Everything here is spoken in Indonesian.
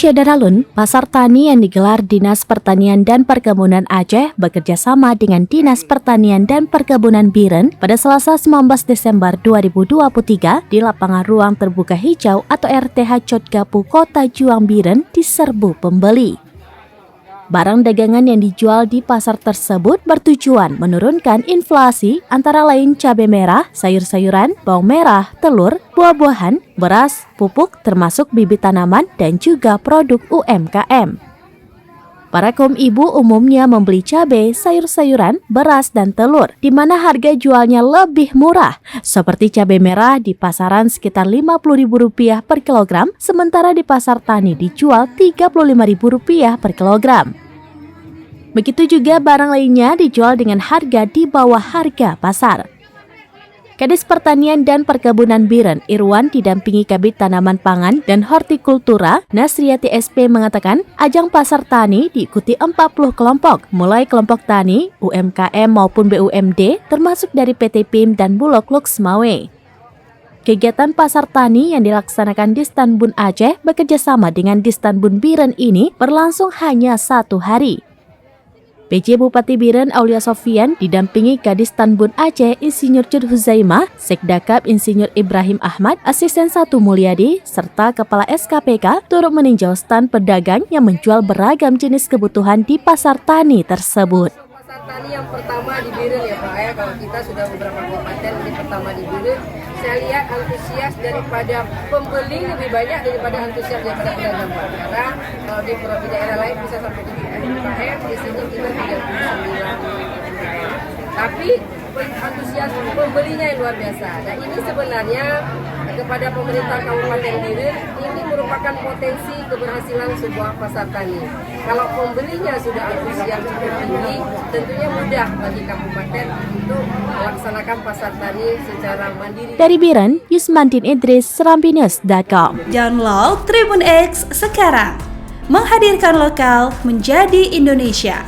Syadaralun, pasar tani yang digelar Dinas Pertanian dan Perkebunan Aceh bekerja sama dengan Dinas Pertanian dan Perkebunan Biren pada Selasa 19 Desember 2023 di lapangan ruang terbuka hijau atau RTH Cotgapu Kota Juang Biren diserbu pembeli. Barang dagangan yang dijual di pasar tersebut bertujuan menurunkan inflasi antara lain cabai merah, sayur-sayuran, bawang merah, telur, buah-buahan, beras, pupuk termasuk bibit tanaman dan juga produk UMKM. Para kaum ibu umumnya membeli cabai, sayur-sayuran, beras, dan telur, di mana harga jualnya lebih murah, seperti cabai merah di pasaran sekitar Rp50.000 per kilogram, sementara di pasar tani dijual Rp35.000 per kilogram. Begitu juga barang lainnya dijual dengan harga di bawah harga pasar. Kadis Pertanian dan Perkebunan Biren, Irwan didampingi Kabid Tanaman Pangan dan Hortikultura, Nasriati SP mengatakan, ajang pasar tani diikuti 40 kelompok, mulai kelompok tani, UMKM maupun BUMD, termasuk dari PT PIM dan Bulog Luxmawe. Kegiatan pasar tani yang dilaksanakan di Stanbun Aceh bekerjasama dengan di Stanbun Biren ini berlangsung hanya 1 hari. PJ Bupati Biren Aulia Sofian didampingi Kadis Stanbun Aceh Insinyur Cud Huzaimah, Sekdakap Insinyur Ibrahim Ahmad, Asisten 1 Mulyadi, serta Kepala SKPK turut meninjau stand pedagang yang menjual beragam jenis kebutuhan di pasar tani tersebut. Pasar tani yang pertama di Biren ya Pak ya, kalau kita sudah beberapa kabupaten ini pertama di Biren, saya lihat antusias daripada pembeli lebih banyak daripada antusias daripada pedagang Pak. Karena kalau di daerah lain bisa sampai 70 UMKM, di sini kita 39 UMKM. Tapi antusias pembelinya yang luar biasa. Nah ini sebenarnya kepada pemerintah Kabupaten Biren ini merupakan potensi keberhasilan sebuah pasar tani. Kalau pembelinya sudah antusias cukup tinggi, tentunya mudah bagi kabupaten untuk melaksanakan pasar tani secara mandiri. Dari Biren, Yusmandin Idris, serambinews.com. Download Tribun X sekarang, menghadirkan lokal menjadi Indonesia.